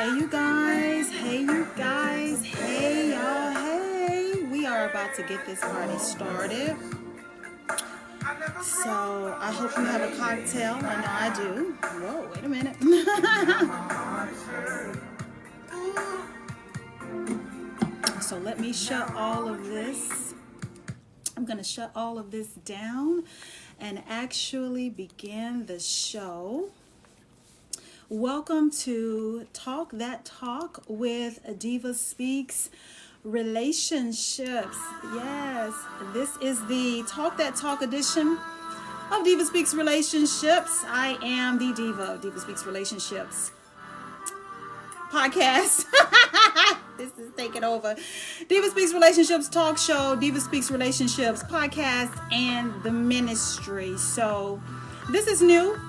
Hey you guys, hey y'all, hey. We are about to get this party started. So I hope you have a cocktail. I know I do. Whoa, wait a minute. So let me shut all of this. I'm going to shut all of this down and actually begin the show. Welcome to Talk That Talk with DivaSpeaks Relationships. Yes, this is the Talk That Talk edition of DivaSpeaks Relationships. I am the diva of DivaSpeaks Relationships Podcast. This is taking over. DivaSpeaks Relationships Talk Show, DivaSpeaks Relationships Podcast, and the ministry. So this is new.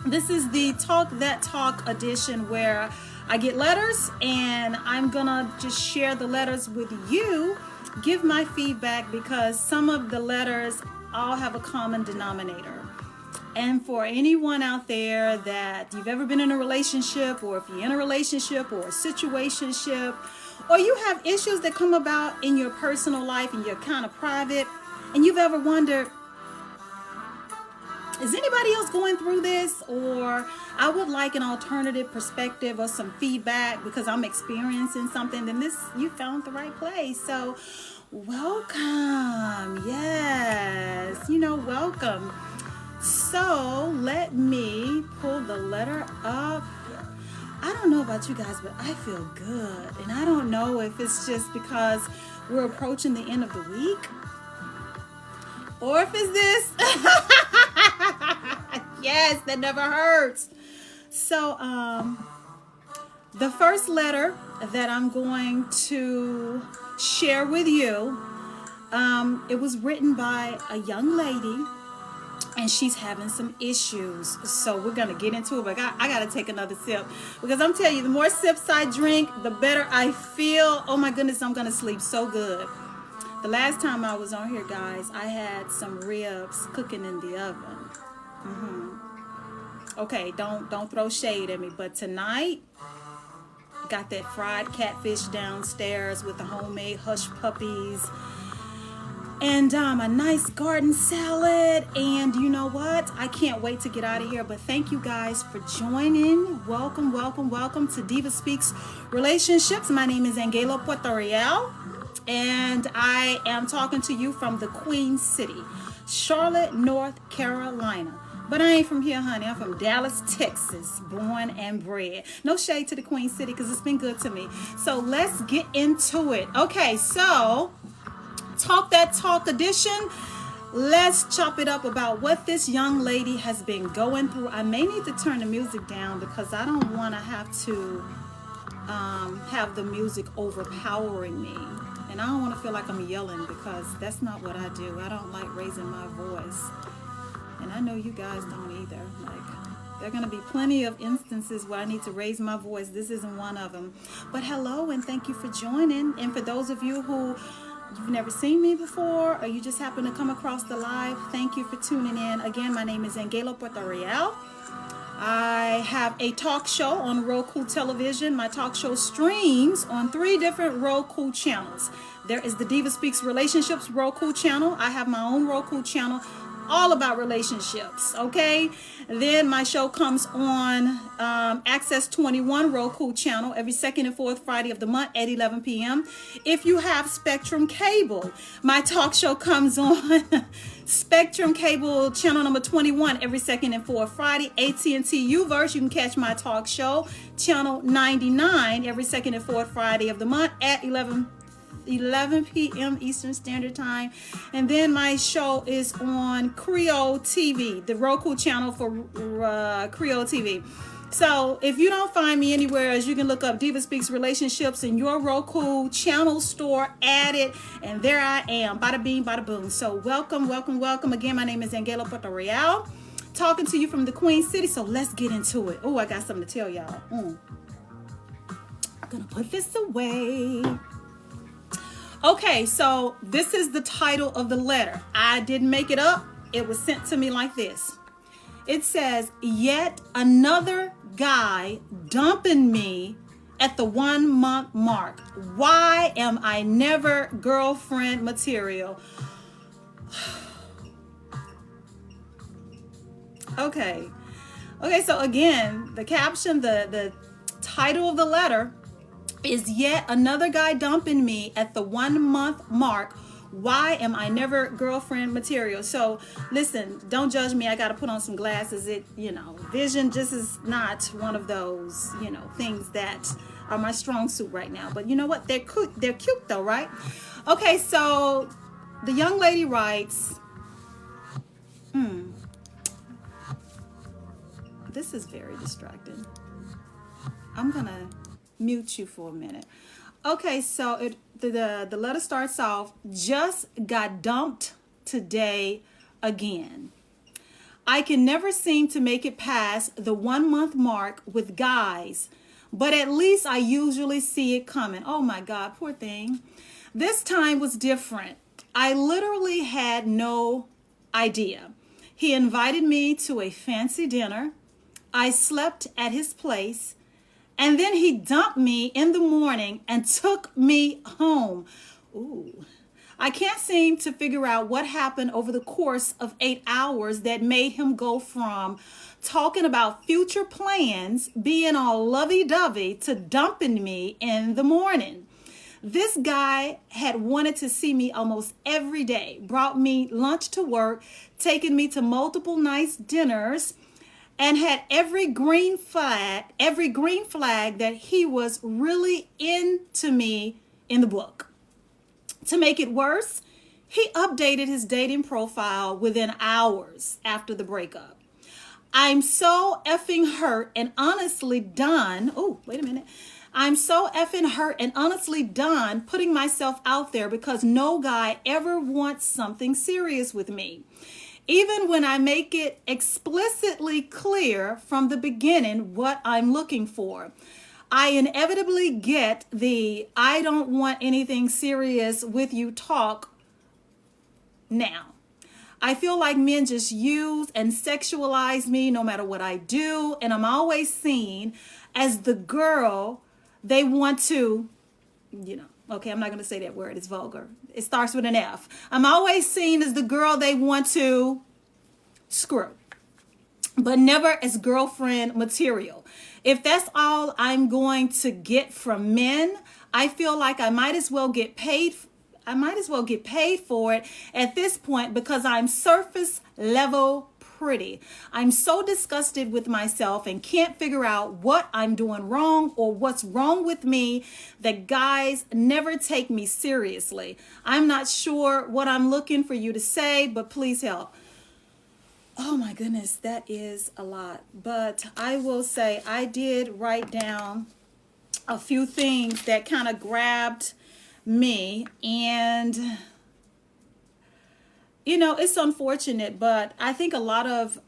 This is the Talk That Talk edition where I get letters and I'm gonna just share the letters with you, give my feedback, because some of the letters all have a common denominator. And for anyone out there that you've ever been in a relationship, or if you're in a relationship or a situationship, or you have issues that come about in your personal life and you're kind of private, and you've ever wondered, is anybody else going through this? Or I would like an alternative perspective or some feedback because I'm experiencing something, then you found the right place. So welcome. Yes, welcome. So let me pull the letter up. I don't know about you guys, but I feel good. And I don't know if it's just because we're approaching the end of the week, or if it's this. Yes, that never hurts. So the first letter that I'm going to share with you, it was written by a young lady, and she's having some issues. So we're going to get into it. But I got to take another sip, because I'm telling you, the more sips I drink, the better I feel. Oh my goodness, I'm going to sleep so good. The last time I was on here, guys, I had some ribs cooking in the oven. Okay, don't throw shade at me, but tonight, got that fried catfish downstairs with the homemade hush puppies, and a nice garden salad. And you know what? I can't wait to get out of here. But thank you guys for joining. Welcome to DivaSpeaks Relationships. My name is AnGala, Portorreal, and I am talking to you from the Queen City, Charlotte, North Carolina. But I ain't from here, honey. I'm from Dallas, Texas, born and bred. No shade to the Queen City, because it's been good to me. So let's get into it. Okay, so Talk That Talk edition. Let's chop it up about what this young lady has been going through. I may need to turn the music down because I don't want to have to have the music overpowering me. And I don't want to feel like I'm yelling, because that's not what I do. I don't like raising my voice. And I know you guys don't either. Like, there are going to be plenty of instances where I need to raise my voice. This isn't one of them. But hello, and thank you for joining. And for those of you who you've never seen me before, or you just happen to come across the live, thank you for tuning in. Again, my name is AnGala, Portorreal. I have a talk show on Roku Television. My talk show streams on 3 different Roku channels. There is the DivaSpeaks Relationships Roku channel. I have my own Roku channel, all about relationships, okay? Then my show comes on Access 21 Roku channel every second and fourth Friday of the month at 11 p.m. If you have Spectrum Cable, my talk show comes on Spectrum Cable channel number 21 every second and fourth Friday. AT&T Uverse, you can catch my talk show channel 99 every second and fourth Friday of the month at 11 p.m. Eastern Standard Time. And then my show is on Creole TV, the Roku channel for Creole TV. So if you don't find me anywhere else, you can look up DivaSpeaks Relationships in your Roku channel store, add it, and there I am. Bada bing, bada boom. So welcome. Again, my name is AnGala, Portorreal, talking to you from the Queen City. So let's get into it. Oh, I got something to tell y'all. I'm going to put this away. Okay, so this is the title of the letter. I didn't make it up. It was sent to me like this. It says, yet another guy dumping me at the 1 month mark. Why am I never girlfriend material? Okay, so again, the caption, the title of the letter is yet another guy dumping me at the 1 month mark. Why am I never girlfriend material? So listen, don't judge me. I got to put on some glasses. Vision just is not one of those, things that are my strong suit right now. But you know what? They're cute though, right? Okay, so the young lady writes, this is very distracting. I'm going to mute you for a minute. Okay, so the letter starts off, just got dumped today again. I can never seem to make it past the 1 month mark with guys, but at least I usually see it coming. Oh my God, poor thing. This time was different. I literally had no idea. He invited me to a fancy dinner. I slept at his place, and then he dumped me in the morning and took me home. Ooh. I can't seem to figure out what happened over the course of 8 hours that made him go from talking about future plans, being all lovey-dovey, to dumping me in the morning. This guy had wanted to see me almost every day, brought me lunch to work, taken me to multiple nice dinners, and had every green flag that he was really into me in the book. To make it worse, he updated his dating profile within hours after the breakup. I'm so effing hurt and honestly done. Oh, wait a minute. I'm so effing hurt and honestly done putting myself out there because no guy ever wants something serious with me. Even when I make it explicitly clear from the beginning what I'm looking for, I inevitably get the I don't want anything serious with you talk now. I feel like men just use and sexualize me no matter what I do, and I'm always seen as the girl they want to, okay, I'm not going to say that word. It's vulgar. It starts with an F. I'm always seen as the girl they want to screw, but never as girlfriend material. If that's all I'm going to get from men, I feel like I might as well get paid for it at this point because I'm surface level pretty. I'm so disgusted with myself and can't figure out what I'm doing wrong or what's wrong with me that guys never take me seriously. I'm not sure what I'm looking for you to say, but please help. Oh my goodness, that is a lot. But I will say I did write down a few things that kind of grabbed me, and it's unfortunate, but I think a lot of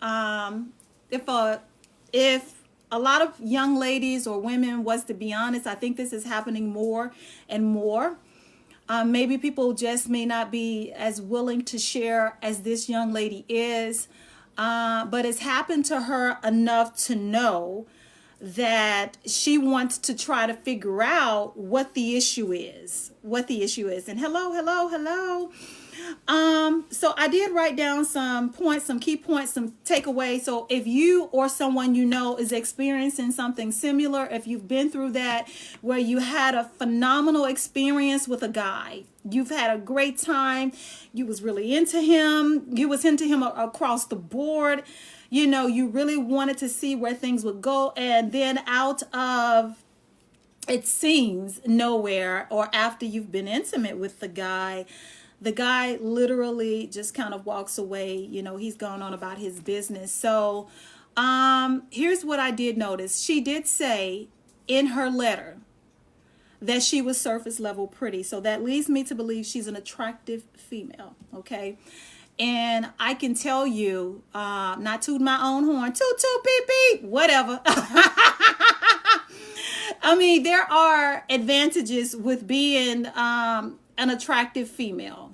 if a lot of young ladies or women was to be honest, I think this is happening more and more. Maybe people just may not be as willing to share as this young lady is, but it's happened to her enough to know that she wants to try to figure out what the issue is. And hello. So I did write down some points, some key points, some takeaways. So if you or someone you know is experiencing something similar, if you've been through that, where you had a phenomenal experience with a guy, you've had a great time, you was really into him, you was into him across the board, you really wanted to see where things would go, and then out of, it seems, nowhere, or after you've been intimate with the guy literally just kind of walks away. He's gone on about his business. So here's what I did notice. She did say in her letter that she was surface level pretty. So that leads me to believe she's an attractive female. Okay. And I can tell you, not tooting my own horn, toot, beep, beep, whatever. I mean, there are advantages with being an attractive female.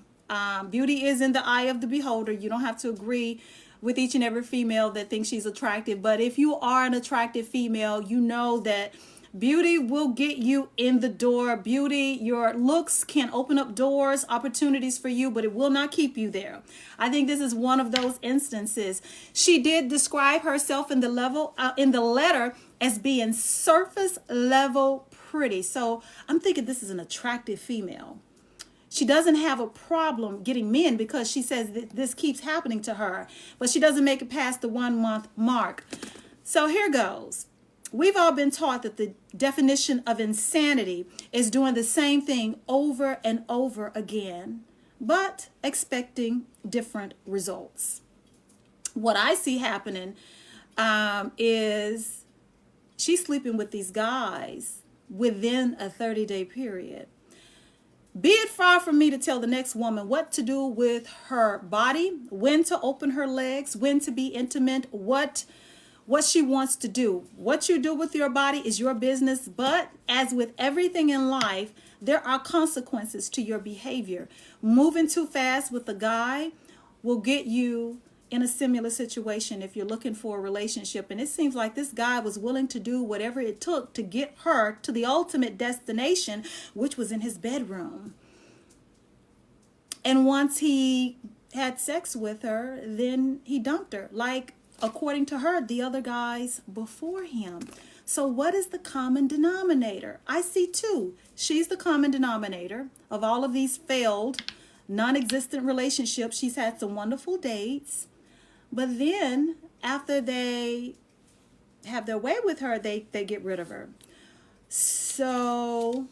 Beauty is in the eye of the beholder. You don't have to agree with each and every female that thinks she's attractive. But if you are an attractive female, you know that Beauty will get you in the door. Beauty, your looks can open up doors, opportunities for you, but it will not keep you there. I think this is one of those instances. She did describe herself in the letter as being surface level pretty. So I'm thinking this is an attractive female. She doesn't have a problem getting men because she says that this keeps happening to her, but she doesn't make it past the 1 month mark. So here goes. We've all been taught that the definition of insanity is doing the same thing over and over again, but expecting different results. What I see happening is she's sleeping with these guys within a 30-day period. Be it far from me to tell the next woman what to do with her body, when to open her legs, when to be intimate, what she wants to do. What you do with your body is your business, but as with everything in life, there are consequences to your behavior. Moving too fast with a guy will get you in a similar situation if you're looking for a relationship. And it seems like this guy was willing to do whatever it took to get her to the ultimate destination, which was in his bedroom. And once he had sex with her, then he dumped her, like, according to her, the other guys before him. So what is the common denominator? I see two. She's the common denominator of all of these failed, non-existent relationships. She's had some wonderful dates. But then after they have their way with her, they get rid of her. So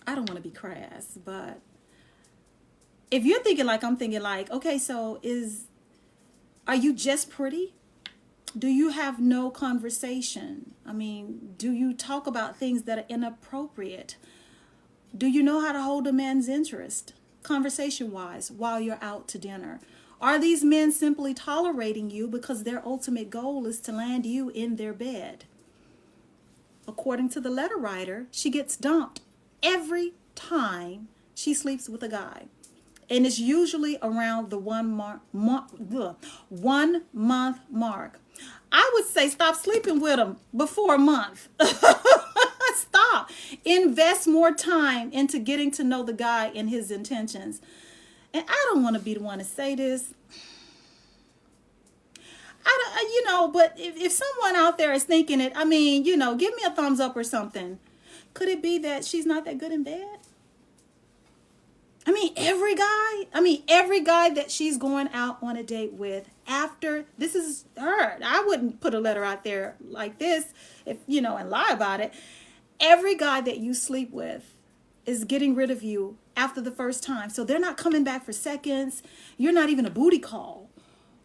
I don't want to be crass, but if you're thinking like I'm thinking, like, okay, so are you just pretty? Do you have no conversation? I mean, do you talk about things that are inappropriate? Do you know how to hold a man's interest, conversation-wise, while you're out to dinner? Are these men simply tolerating you because their ultimate goal is to land you in their bed? According to the letter writer, she gets dumped every time she sleeps with a guy. And it's usually around the 1 month mark. I would say stop sleeping with them before a month. Stop. Invest more time into getting to know the guy and his intentions. And I don't want to be the one to say this. But if someone out there is thinking it, give me a thumbs up or something. Could it be that she's not that good in bed? Every guy that she's going out on a date with after this is her. I wouldn't put a letter out there like this and lie about it. Every guy that you sleep with is getting rid of you after the first time. So they're not coming back for seconds. You're not even a booty call.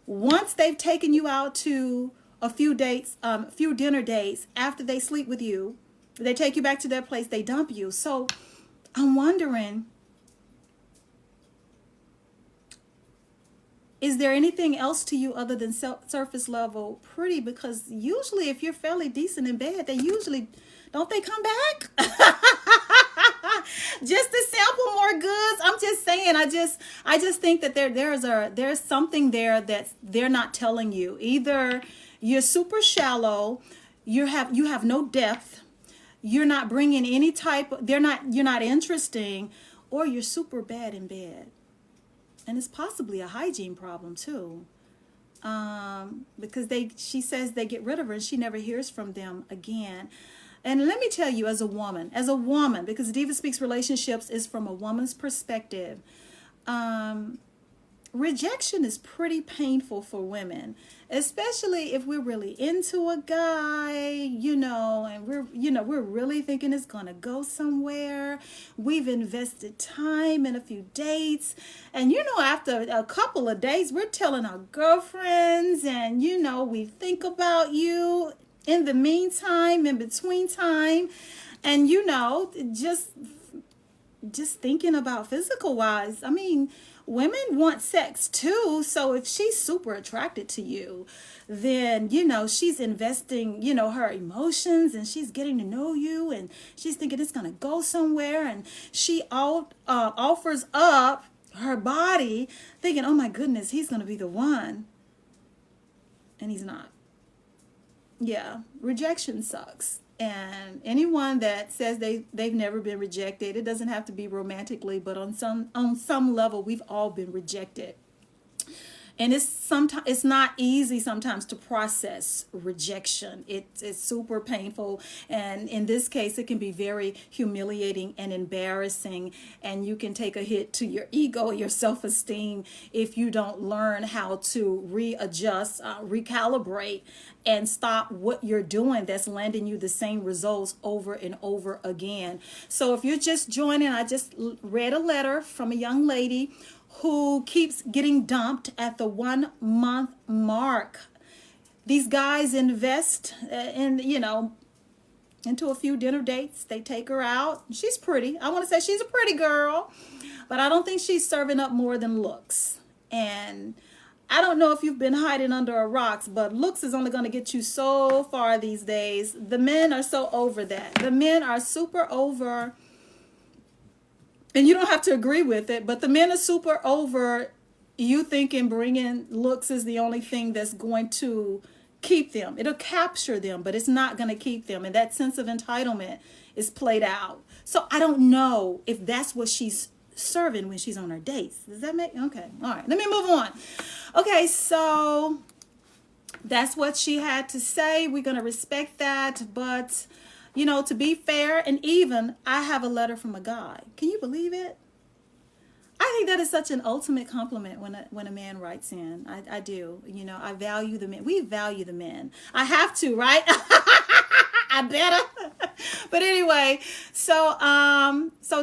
Once they've taken you out to a few dinner dates, after they sleep with you, they take you back to their place, they dump you. So I'm wondering, is there anything else to you other than surface level pretty? Because usually if you're fairly decent in bed, don't they come back? Just to sample more goods. I'm just saying, I just think that there's something there that they're not telling you. Either you're super shallow, you have no depth, you're not bringing any you're not interesting, or you're super bad in bed. And it's possibly a hygiene problem too, because she says they get rid of her and she never hears from them again. And let me tell you, as a woman, because DivaSpeaks Relationships is from a woman's perspective, rejection is pretty painful for women, especially if we're really into a guy, and we're really thinking it's going to go somewhere. We've invested time in a few dates, and after a couple of days, we're telling our girlfriends, and we think about you in the meantime, in between time, and just thinking about physical wise. Women want sex too. So if she's super attracted to you, then, she's investing, her emotions, and she's getting to know you, and she's thinking it's going to go somewhere. And she offers up her body thinking, oh my goodness, he's going to be the one. And he's not. Yeah, rejection sucks. And anyone that says they've never been rejected, it doesn't have to be romantically, but on some level, we've all been rejected. And it's not easy sometimes to process rejection. It's super painful, and in this case it can be very humiliating and embarrassing, and you can take a hit to your ego, your self-esteem, if you don't learn how to readjust, recalibrate, and stop what you're doing that's landing you the same results over and over again. So if you're just joining, I just read a letter from a young lady who keeps getting dumped at the 1 month mark. These guys invest into a few dinner dates. They take her out. She's pretty. I want to say she's a pretty girl, but I don't think she's serving up more than looks. And I don't know if you've been hiding under a rock, but looks is only going to get you so far these days. The men are so over that. The men are super over. And you don't have to agree with it, but the men are super over you thinking bringing looks is the only thing that's going to keep them. It'll capture them, but it's not going to keep them. And that sense of entitlement is played out. So I don't know if that's what she's serving when she's on her dates. Does that make, okay. All right, let me move on. Okay, so that's what she had to say. We're going to respect that, but to be fair and even, I have a letter from a guy. Can you believe it? I think that is such an ultimate compliment when a man writes in. I do. I value the men. We value the men. I have to, right? I better. But anyway, so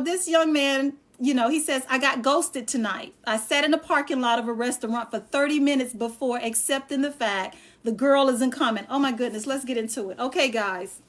this young man, he says, I got ghosted tonight. I sat in the parking lot of a restaurant for 30 minutes before accepting the fact the girl isn't coming. Oh my goodness, let's get into it. Okay, guys.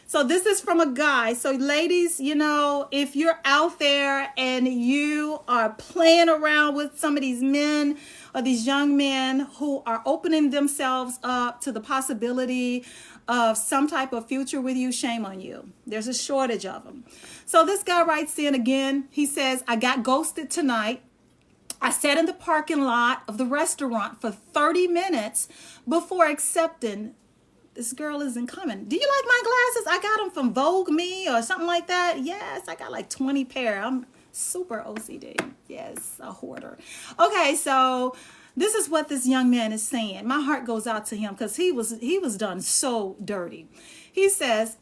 So this is from a guy. So ladies, if you're out there and you are playing around with some of these men or these young men who are opening themselves up to the possibility of some type of future with you, shame on you. There's a shortage of them. So this guy writes in again. He says, I got ghosted tonight. I sat in the parking lot of the restaurant for 30 minutes before accepting this girl isn't coming. Do you like my glasses? I got them from Vogue Me or something like that. Yes, I got like 20 pair. I'm super OCD. Yes, a hoarder. Okay, so this is what this young man is saying. My heart goes out to him because he was done so dirty. He says,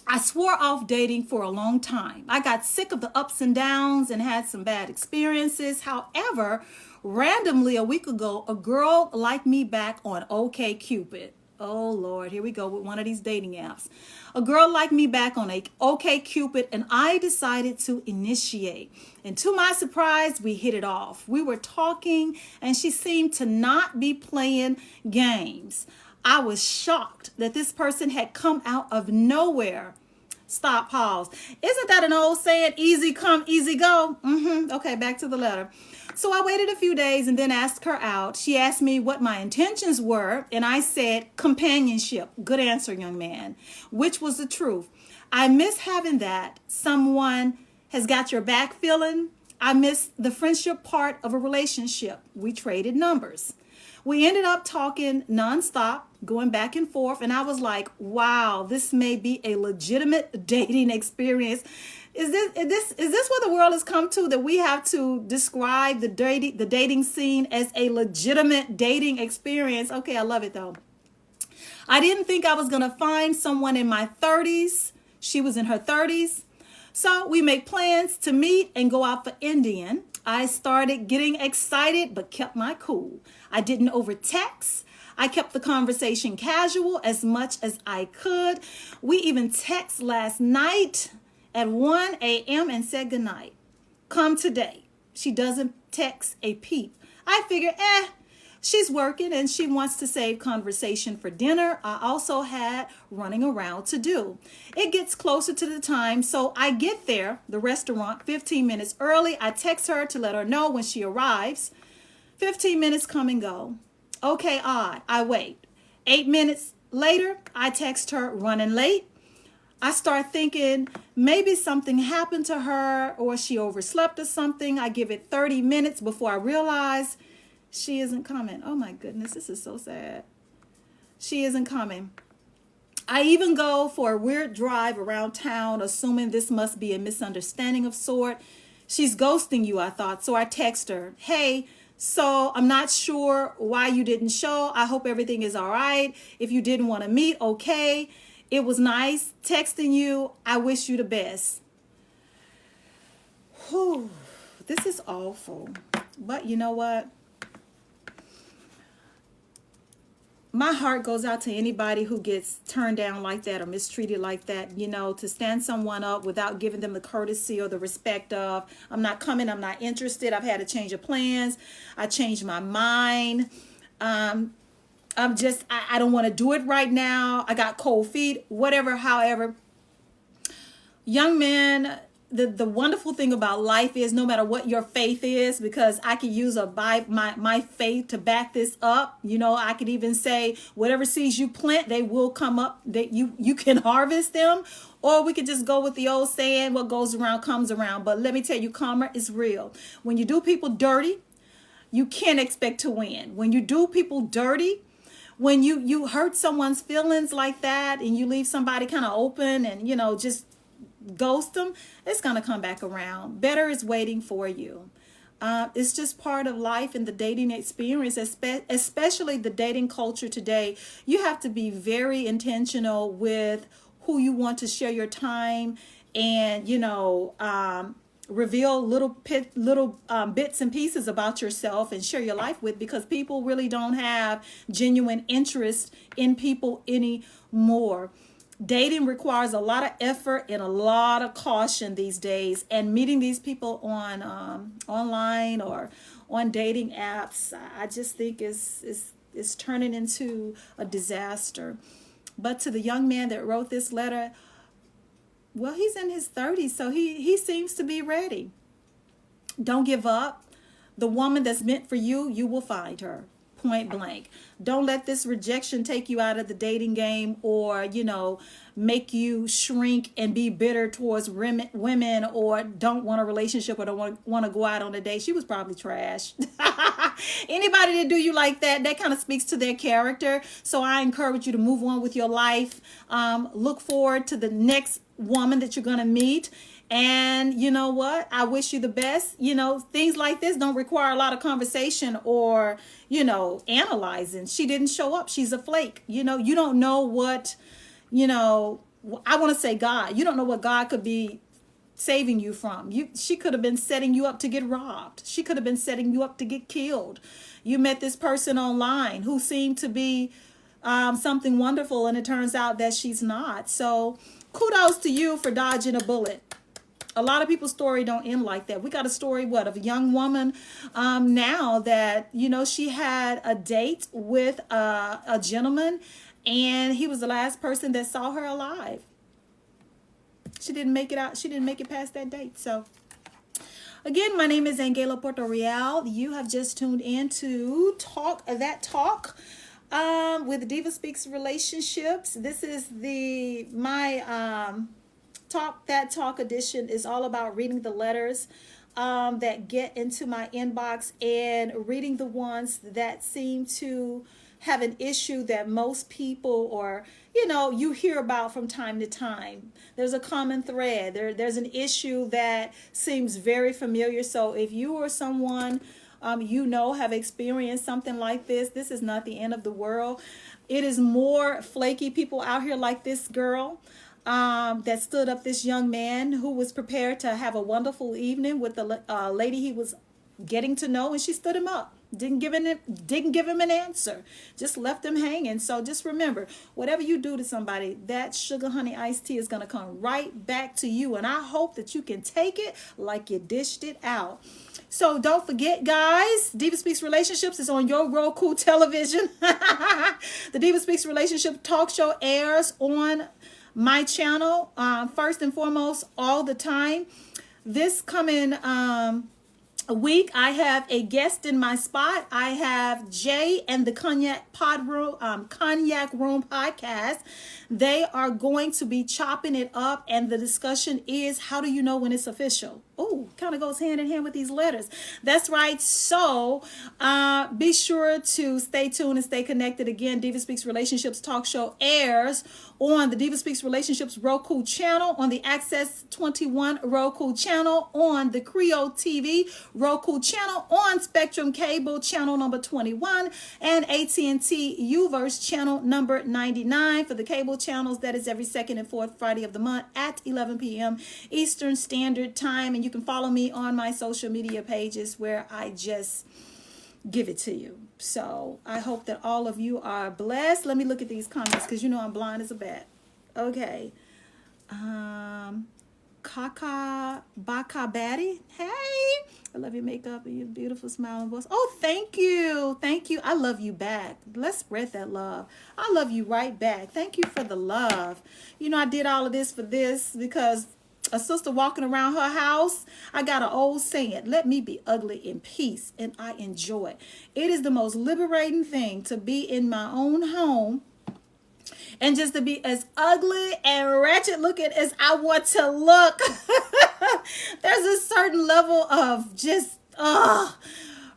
I swore off dating for a long time. I got sick of the ups and downs and had some bad experiences. However, randomly a week ago, a girl liked me back on OkCupid. Oh, Lord, here we go with one of these dating apps. A girl liked me back on OkCupid, and I decided to initiate. And to my surprise, we hit it off. We were talking, and she seemed to not be playing games. I was shocked that this person had come out of nowhere. Stop, pause. Isn't that an old saying? Easy come, easy go. Okay, back to the letter. So I waited a few days and then asked her out. She asked me what my intentions were, and I said companionship. Good answer, young man, which was the truth. I miss having that someone has got your back feeling. I miss the friendship part of a relationship. We traded numbers. We ended up talking nonstop, going back and forth, and I was like, wow, this may be a legitimate dating experience. Is this what the world has come to, that we have to describe the dating scene as a legitimate dating experience? Okay, I love it though. I didn't think I was going to find someone in my 30s. She was in her 30s. So we make plans to meet and go out for Indian. I started getting excited, but kept my cool. I didn't over text. I kept the conversation casual as much as I could. We even text last night at 1 a.m. and said goodnight. Come today. She doesn't text a peep. I figured, she's working and she wants to save conversation for dinner. I also had running around to do. It gets closer to the time, so I get there, the restaurant, 15 minutes early. I text her to let her know when she arrives. 15 minutes come and go. Okay, odd. I wait. 8 minutes later, I text her running late. I start thinking maybe something happened to her or she overslept or something. I give it 30 minutes before I realize she isn't coming. Oh my goodness, this is so sad. She isn't coming. I even go for a weird drive around town, assuming this must be a misunderstanding of sort. She's ghosting you, I thought, so I text her, hey, so I'm not sure why you didn't show. I hope everything is all right. If you didn't want to meet, okay. It was nice texting you. I wish you the best. Whew, this is awful. But you know what? My heart goes out to anybody who gets turned down like that or mistreated like that, you know, to stand someone up without giving them the courtesy or the respect of, I'm not coming, I'm not interested, I've had a change of plans, I changed my mind, I don't want to do it right now, I got cold feet, whatever, however. Young men, the wonderful thing about life is no matter what your faith is, because I could use my faith to back this up. You know, I could even say whatever seeds you plant, they will come up, that you can harvest them. Or we could just go with the old saying, what goes around comes around. But let me tell you, karma is real. When you do people dirty, you can't expect to win. When you do people dirty, when you hurt someone's feelings like that and you leave somebody kind of open and, you know, just ghost them, it's going to come back around. Better is waiting for you. It's just part of life and the dating experience, especially the dating culture today. You have to be very intentional with who you want to share your time and, you know, reveal little bits and pieces about yourself and share your life with, because people really don't have genuine interest in people anymore. Dating requires a lot of effort and a lot of caution these days, and meeting these people on online or on dating apps, I just think is turning into a disaster. But to the young man that wrote this letter, well, he's in his 30s, so he seems to be ready. Don't give up. The woman that's meant for you, you will find her. Point blank. Don't let this rejection take you out of the dating game, or, you know, make you shrink and be bitter towards women, or don't want a relationship, or don't want to go out on a date. She was probably trash. Anybody that do you like that kind of speaks to their character. So I encourage you to move on with your life. Look forward to the next woman that you're going to meet. And you know what? I wish you the best. You know, things like this don't require a lot of conversation or, you know, analyzing. She didn't show up. She's a flake. You know, you don't know what, you know, I want to say God. You don't know what God could be saving you from. She could have been setting you up to get robbed. She could have been setting you up to get killed. You met this person online who seemed to be something wonderful, and it turns out that she's not. So kudos to you for dodging a bullet. A lot of people's story don't end like that. We got a story, of a young woman now that, you know, she had a date with a gentleman, and he was the last person that saw her alive. She didn't make it out. She didn't make it past that date. So, again, my name is AnGala Portorreal. You have just tuned in to Talk with DivaSpeaks Relationships. This is my Talk edition is all about reading the letters that get into my inbox and reading the ones that seem to have an issue that most people, or, you know, you hear about from time to time. There's a common thread. There's an issue that seems very familiar. So if you or someone you know have experienced something like this is not the end of the world. It is more flaky people out here like this girl that stood up this young man who was prepared to have a wonderful evening with the lady he was getting to know, and she stood him up. Didn't give him an answer. Just left him hanging. So just remember, whatever you do to somebody, that sugar honey iced tea is going to come right back to you. And I hope that you can take it like you dished it out. So don't forget, guys, DivaSpeaks Relationships is on your Roku Television. The DivaSpeaks Relationship Talk Show airs on my channel, first and foremost, all the time. This coming week, I have a guest in my spot. I have Jay and the Cognac Room podcast. They are going to be chopping it up, and the discussion is, how do you know when it's official? Oh, kind of goes hand in hand with these letters. That's right. So be sure to stay tuned and stay connected. Again, DivaSpeaks Relationships Talk Show airs on the DivaSpeaks Relationships Roku channel, on the Access 21 Roku channel, on the Creole TV Roku channel, on Spectrum Cable channel number 21, and AT&T Uverse channel number 99. For the cable channels, that is every second and fourth Friday of the month at 11 p.m. Eastern Standard Time. And you can follow me on my social media pages where I just give it to you. So I hope that all of you are blessed. Let me look at these comments because you know I'm blind as a bat. Okay. Kaka Baka Batty. Hey, I love your makeup and your beautiful smiling voice. Oh, thank you. Thank you. I love you back. Let's spread that love. I love you right back. Thank you for the love. You know, I did all of this for this because a sister walking around her house, I got an old saying, let me be ugly in peace, and I enjoy it. It is the most liberating thing to be in my own home and just to be as ugly and wretched looking as I want to look. There's a certain level of just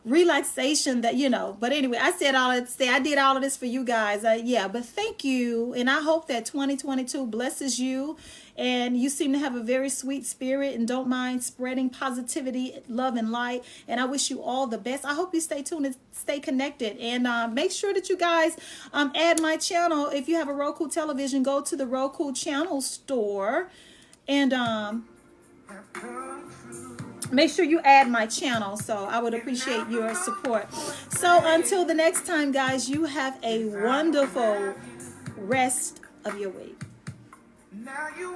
relaxation that, you know. But anyway, I did all of this for you guys. But thank you. And I hope that 2022 blesses you. And you seem to have a very sweet spirit and don't mind spreading positivity, love, and light. And I wish you all the best. I hope you stay tuned and stay connected. And make sure that you guys add my channel. If you have a Roku television, go to the Roku channel store and make sure you add my channel. So I would appreciate your support. So until the next time, guys, you have a wonderful rest of your week. Now you